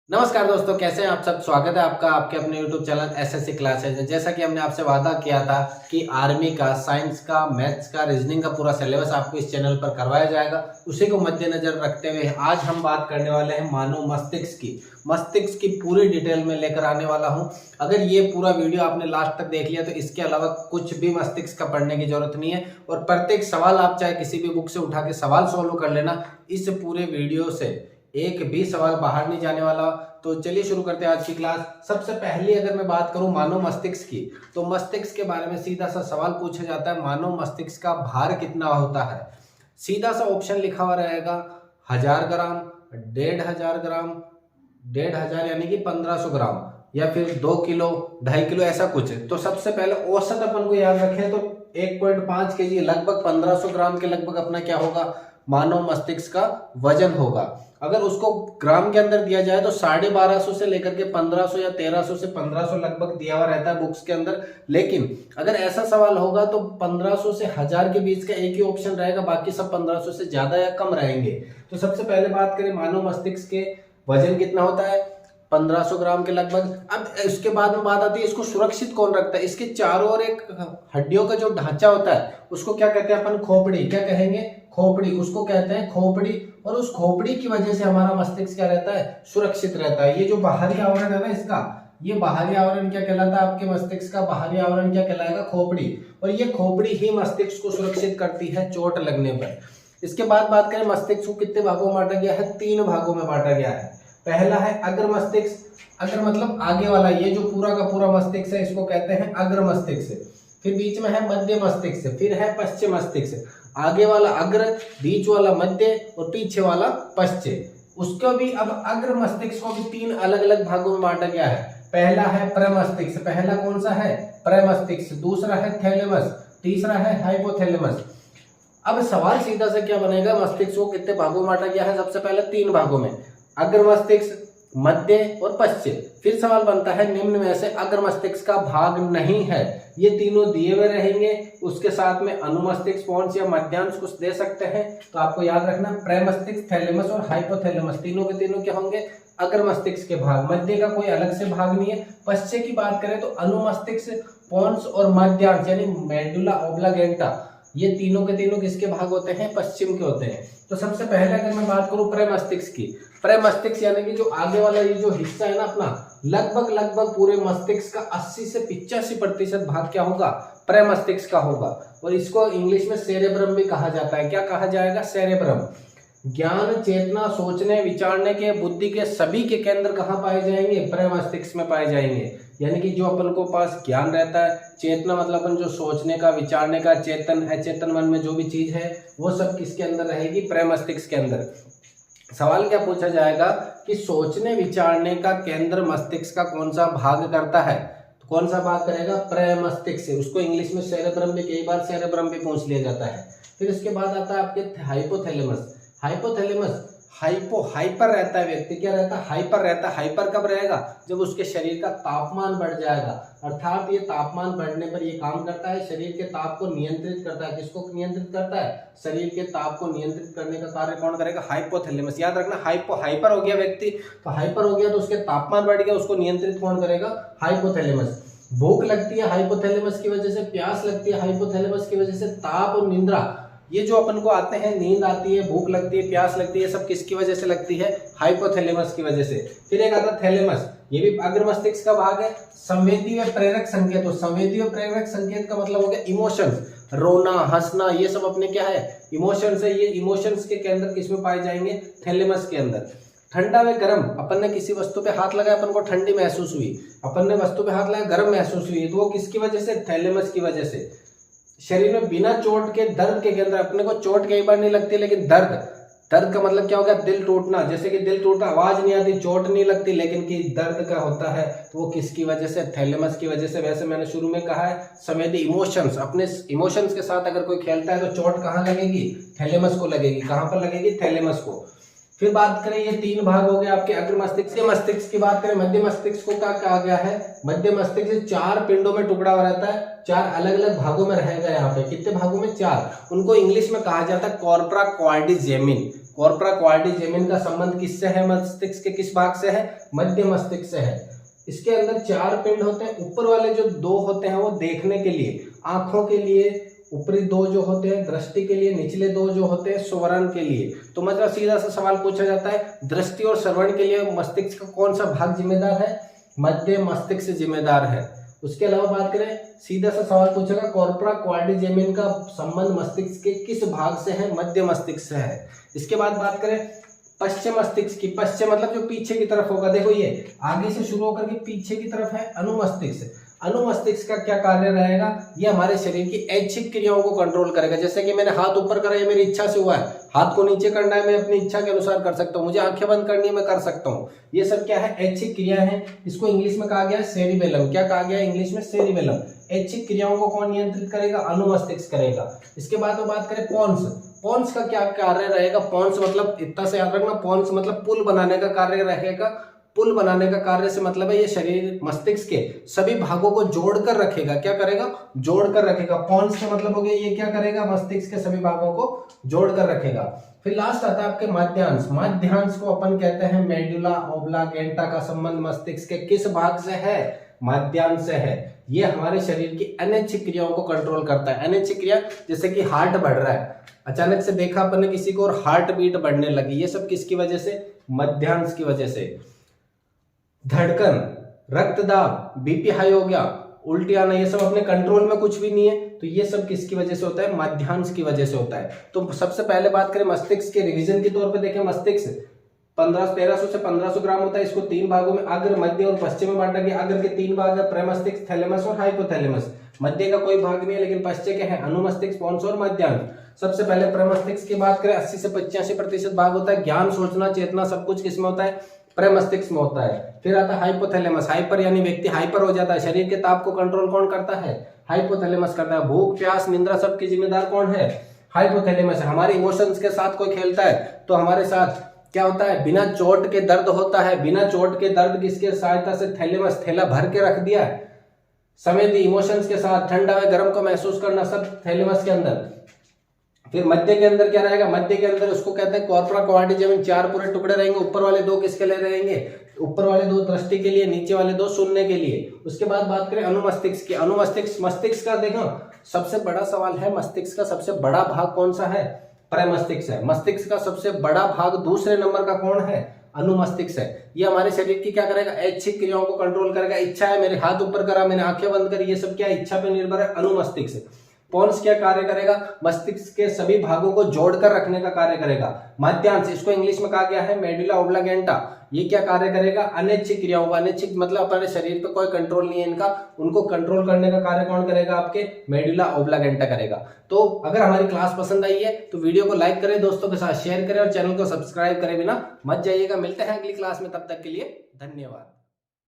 नमस्कार दोस्तों, कैसे हैं आप सब। स्वागत है आपका आपके अपने YouTube चैनल एसएससी क्लासेज में। जैसा कि हमने आपसे वादा किया था कि आर्मी का, साइंस का, मैथ्स का, रीजनिंग का पूरा सिलेबस आपको इस चैनल पर करवाया जाएगा। उसी को मद्देनजर रखते हुए आज हम बात करने वाले हैं मानव मस्तिष्क की। मस्तिष्क की पूरी डिटेल में लेकर आने वाला हूं। अगर ये पूरा वीडियो आपने लास्ट तक देख लिया तो इसके अलावा कुछ भी मस्तिष्क का पढ़ने की जरूरत नहीं है। और प्रत्येक सवाल आप चाहे किसी भी बुक से उठा के सवाल सोल्व कर लेना। इस पूरे वीडियो से एक भी सवाल बाहर नहीं जाने वाला। तो चलिए शुरू करते हैं आज की क्लास। सबसे पहले अगर मैं बात करूं मानव मस्तिष्क की, तो मस्तिष्क के बारे में सीधा सा सवाल पूछा जाता है, मानव मस्तिष्क का भार कितना होता है। सीधा सा ऑप्शन लिखा हुआ रहेगा 1000 ग्राम, 1500 ग्राम, 1500 यानी कि 1500 ग्राम, या फिर 2 किलो, 2.5 किलो, ऐसा कुछ है। तो सबसे पहले औसत अपन को याद रखें तो 1.5 केजी, लगभग 1500 ग्राम के लगभग अपना क्या होगा, मानव मस्तिष्क का वजन होगा। अगर उसको ग्राम के अंदर दिया जाए तो 1250 से लेकर के 1500 या 1300 से 1500 लगभग दिया हुआ रहता है बुक्स के अंदर। लेकिन अगर ऐसा सवाल होगा तो 1500 से 1000 के बीच का एक ही ऑप्शन रहेगा, बाकी सब 1500 से ज्यादा या कम रहेंगे। तो सबसे पहले बात करें मानव मस्तिष्क के वजन कितना होता है, 1500 ग्राम के लगभग। अब इसके बाद में बात आती है इसको सुरक्षित कौन रखता है। इसके चारों ओर एक हड्डियों का जो ढांचा होता है उसको क्या कहते हैं अपन, खोपड़ी। क्या कहेंगे, खोपड़ी, उसको कहते हैं खोपड़ी। और उस खोपड़ी की वजह से हमारा मस्तिष्क क्या रहता है, सुरक्षित रहता है। ये जो बाहरी आवरण है ना इसका, ये बाहरी आवरण क्या कहलाता है, आपके मस्तिष्क का बाहरी आवरण क्या कहलाएगा, खोपड़ी। और ये खोपड़ी ही मस्तिष्क को सुरक्षित करती है चोट लगने पर। इसके बाद बात करें मस्तिष्क को कितने भागों में बांटा गया है, 3 भागों में बांटा गया है। पहला है अग्र मस्तिष्क। अग्र मतलब आगे वाला, ये जो पूरा का पूरा मस्तिष्क है इसको कहते हैं अग्र मस्तिष्क। फिर बीच में है मध्य मस्तिष्क, फिर है पश्चिम मस्तिष्क। आगे वाला अग्र, बीच वाला मध्य और पीछे वाला पश्चिम। उसको भी अब अग्र मस्तिष्क को भी 3 अलग अलग भागों में बांटा गया है। पहला है प्रमस्तिष्क। पहला कौन सा है, प्रमस्तिष्क। दूसरा है थैलेमस, तीसरा है हाइपोथैलेमस। अब सवाल सीधा से क्या बनेगा, मस्तिष्क को कितने भागों में बांटा गया है, सबसे पहले 3 भागों में, अग्र मस्तिष्क, मध्य और पश्चिम। फिर सवाल बनता है निम्न में से अग्र मस्तिष्क का भाग नहीं है। ये तीनों दिए हुए रहेंगे, उसके साथ में अनुमस्तिष्क, पोन्स या मध्यांश कुछ दे सकते हैं। तो आपको याद रखना प्रमस्तिष्क, थैलेमस और हाइपोथैलेमस तीनों के तीनों क्या होंगे, अग्र मस्तिष्क के भाग। मध्य का कोई अलग से भाग नहीं है। पश्चिम की बात करें तो अनुमस्तिष्क, पोन्स और मध्यांश यानी मेडुला ऑब्लांगेटा, ये तीनों के तीनों किसके भाग होते हैं, पश्चिम के होते हैं। तो सबसे पहले अगर मैं बात करूं प्रमस्तिष्क की, प्रमस्तिष्क यानी कि जो आगे वाला ये जो हिस्सा है ना अपना, लगभग पूरे मस्तिष्क का 80 से 85% भाग क्या होगा, प्रमस्तिष्क का होगा। और इसको इंग्लिश में सेरेब्रम भी कहा जाता है। क्या कहा जाएगा, सेरेब्रम। ज्ञान, चेतना, सोचने, विचारने के, बुद्धि के सभी के केंद्र कहाँ पाए जाएंगे, प्रमस्तिष्क में पाए जाएंगे। यानी कि जो अपन को पास ज्ञान रहता है, चेतना मतलब अपन जो सोचने का, विचारने का, चेतन है, चेतन मन में जो भी चीज है वो सब किसके अंदर रहेगी, प्रमस्तिष्क के अंदर। सवाल क्या पूछा जाएगा कि सोचने विचारने का केंद्र मस्तिष्क का कौन सा भाग करता है, तो कौन सा भाग करेगा, प्रमस्तिष्क से। उसको इंग्लिश में सेरेब्रम भी, कई बार सेरेब्रम भी पूछ लिया जाता है। फिर उसके बाद आता है आपके हाइपोथैलेमस। हाइपोथैलेमस हाइपर रहता है व्यक्ति, क्या रहता है, हाइपर रहता है। हाइपर कब रहेगा, जब उसके शरीर का तापमान बढ़ जाएगा। अर्थात ये तापमान बढ़ने पर ये काम करता है, शरीर के ताप को नियंत्रित करता है। किसको नियंत्रित करता है, शरीर के ताप को नियंत्रित करने का कार्य कौन करेगा, हाइपोथैलेमस। याद रखना, हाइपर हो गया व्यक्ति, तो हाइपर हो गया तो उसके तापमान बढ़ गया, उसको नियंत्रित कौन करेगा, हाइपोथैलेमस। भूख लगती है हाइपोथैलेमस की वजह से, प्यास लगती है हाइपोथैलेमस की वजह से, ताप और निद्रा, ये जो अपन को आते हैं, नींद आती है, भूख लगती है, प्यास लगती है, सब किसकी वजह से लगती है, हाइपोथैलेमस की वजह से। फिर एक आता थैलेमस, ये भी अग्र मस्तिष्क का भाग है। संवेदी व प्रेरक संकेत, तो संवेदी व प्रेरक संकेत का मतलब हो गया इमोशंस, रोना, हंसना, ये सब अपने क्या है, इमोशंस है। ये इमोशंस के केंद्र किसमें पाए जाएंगे, थैलेमस के अंदर। ठंडा व गर्म, अपन ने किसी वस्तु पे हाथ लगाया, अपन को ठंडी महसूस हुई, अपन ने वस्तु पे हाथ लगाया, गर्म महसूस हुई, तो वो किसकी वजह से, थैलेमस की वजह से। शरीर में बिना चोट के दर्द के केंद्र, अपने को चोट कई बार नहीं लगती लेकिन दर्द का मतलब क्या होगा, दिल टूटना। जैसे कि दिल टूटा, आवाज नहीं आती, चोट नहीं लगती, लेकिन कि दर्द का होता है, तो वो किसकी वजह से, थैलेमस की वजह से। वैसे मैंने शुरू में कहा है, संवेदी इमोशंस, अपने इमोशंस के साथ अगर कोई खेलता है तो चोट कहाँ लगेगी, थैलेमस को लगेगी। कहाँ पर लगेगी, थैलेमस को। फिर बात करें, ये 3 भाग हो गए आपके अग्र मस्तिष्क। मस्तिष्क की बात करें, मध्य मस्तिष्क को क्या कहा गया है, मध्य मस्तिष्क 4 पिंडों में टुकड़ा हुआ रहता है, 4 अलग अलग भागों में रहेगा। यहाँ पे कितने भागों में, 4। उनको इंग्लिश में कहा जाता है कॉर्परा क्वाड्रिजेमिन। कॉर्पोरा क्वाड्रिजेमिन का संबंध किससे है? मस्तिष्क के किस भाग से है? मध्य मस्तिष्क से है। इसके अंदर 4 पिंड होते हैं। ऊपर वाले जो 2 होते हैं वो देखने के लिए, आंखों के लिए, ऊपरी 2 जो होते हैं दृष्टि के लिए, निचले 2 जो होते हैं श्रवण के लिए। तो मतलब सीधा सा सवाल पूछा जाता है, दृष्टि और श्रवण के लिए मस्तिष्क का कौन सा भाग जिम्मेदार है? मध्य मस्तिष्क जिम्मेदार है। उसके अलावा बात करें, सीधा सा सवाल पूछेगा, कॉर्पोरा क्वाड्रिजेमिन का संबंध मस्तिष्क के किस भाग से है? मध्य मस्तिष्क से है। इसके बाद बात करें पश्चिम मस्तिष्क की। पश्चिम मतलब जो पीछे की तरफ होगा, देखो ये आगे से शुरू होकर के पीछे की तरफ है अनुमस्तिष्क। अनुमस्तिष्क का क्या कार्य रहेगा? ये हमारे शरीर की ऐच्छिक क्रियाओं को कंट्रोल करेगा। जैसे कि मैंने हाथ ऊपर करा, ये मेरी इच्छा से हुआ है। हाथ को नीचे करना है, मैं अपनी इच्छा के अनुसार कर सकता हूँ। मुझे आंखें बंद करनी है, मैं कर सकता हूँ। ये सब क्या है? ऐच्छिक क्रिया है। इसको इंग्लिश में कहा गया है सेरिबेलम। क्या कहा गया है इंग्लिश में? सेरिबेलम। ऐच्छिक क्रियाओं को कौन नियंत्रित करेगा? अनुमस्तिष्क करेगा। इसके बाद में बात करें पोन्स। पोन्स का क्या कार्य रहेगा? पोन्स मतलब इतना से याद रखना, पोन्स मतलब पुल बनाने का कार्य रहेगा। पुल बनाने का कार्य से मतलब है ये शरीर मस्तिष्क के सभी भागों को जोड़कर रखेगा। क्या करेगा? जोड़कर रखेगा। पोन्स का मतलब हो गया ये क्या करेगा? मस्तिष्क के सभी भागों को जोड़कर रखेगा। फिर लास्ट आता है आपके माध्यांश। माध्यांश को अपन कहते हैं मेडुला ओब्लांगेटा का संबंध मस्तिष्क के किस भाग से है? माध्यांश से है। ये हमारे शरीर की अनैच्छिक क्रियाओं को कंट्रोल करता है। अनैच्छिक क्रिया जैसे कि हार्ट बढ़ रहा है, अचानक से देखा अपन ने किसी को और हार्ट बीट बढ़ने लगी, ये सब किसकी वजह से? मध्यांश की वजह से। धड़कन, रक्तदाब, बीपी हाई हो गया, उल्टी आना, ये सब अपने कंट्रोल में कुछ भी नहीं है, तो ये सब किसकी वजह से होता है? मध्यांश की वजह से होता है। तो सबसे पहले बात करें मस्तिष्क के रिवीजन के तौर पे देखें, मस्तिष्क 1300 से 1500 ग्राम होता है। इसको 3 भागों में अग्र, मध्य और पश्चिम में बांटा गया। अग्र के 3 भाग है, प्रमस्तिष्क, थैलेमस और हाइपोथैलेमस। मध्य का कोई भाग नहीं है, लेकिन पश्चिम के हैं अनुमस्तिष्क, पोन्स और मध्यांश। सबसे पहले प्रमस्तिष्क की बात करें, 80 से 85% भाग होता है। ज्ञान, सोचना, चेतना सब कुछ किसमें होता है? प्रमस्तिष्क में होता है। फिर आता है हाइपोथैलेमस। हाइपर यानी व्यक्ति हाइपर हो जाता है। शरीर के ताप को कंट्रोल कौन करता है? हाइपोथैलेमस करता है। भूख, प्यास, निद्रा सब की जिम्मेदार कौन है? हाइपोथैलेमस है। हमारे इमोशंस के साथ कोई खेलता है तो हमारे साथ क्या होता है? बिना चोट के दर्द होता है। बिना चोट के दर्द किसके सहायता से? थैलेमस। थैला भर के रख दिया है, संवेदी इमोशंस के साथ, ठंडा व गर्म को महसूस करना सब थैलेमस के अंदर। फिर मध्य के अंदर क्या रहेगा? मध्य के अंदर उसको कहते हैं कॉर्पोरा क्वाड्रिजेमिन। 4 पूरे टुकड़े रहेंगे। ऊपर वाले 2 किसके लिए रहेंगे? ऊपर वाले 2 दृष्टि के लिए, नीचे वाले 2 सुनने के लिए। उसके बाद बात करें अनुमस्तिष्क की। अनुमस्तिष्क, मस्तिष्क का देखो सबसे बड़ा सवाल है, मस्तिष्क का सबसे बड़ा भाग कौन सा है? प्रमस्तिष्क है। मस्तिष्क का सबसे बड़ा भाग दूसरे नंबर का कौन है? अनुमस्तिष्क है। ये हमारे शरीर की क्या करेगा? ऐच्छिक क्रियाओं को कंट्रोल करेगा। इच्छा है, मेरे हाथ ऊपर करा, मैंने आंखें बंद करी, ये सब क्या इच्छा पे निर्भर है? अनुमस्तिष्क। पोन्स क्या कार्य करेगा? मस्तिष्क के सभी भागों को जोड़कर रखने का कार्य करेगा। माध्यांश, इसको इंग्लिश में कहा गया है मेडुला ओब्लांगेटा। ये क्या कार्य करेगा? अनैच्छिक क्रियाओं का। अनैच्छिक मतलब अपने शरीर पे कोई कंट्रोल नहीं है इनका, उनको कंट्रोल करने का कार्य कौन करेगा? आपके मेडुला ओब्लांगेटा करेगा। तो अगर हमारी क्लास पसंद आई है तो वीडियो को लाइक करें, दोस्तों के साथ शेयर करें और चैनल को सब्सक्राइब करे बिना मत जाइएगा। मिलते हैं अगली क्लास में, तब तक के लिए धन्यवाद।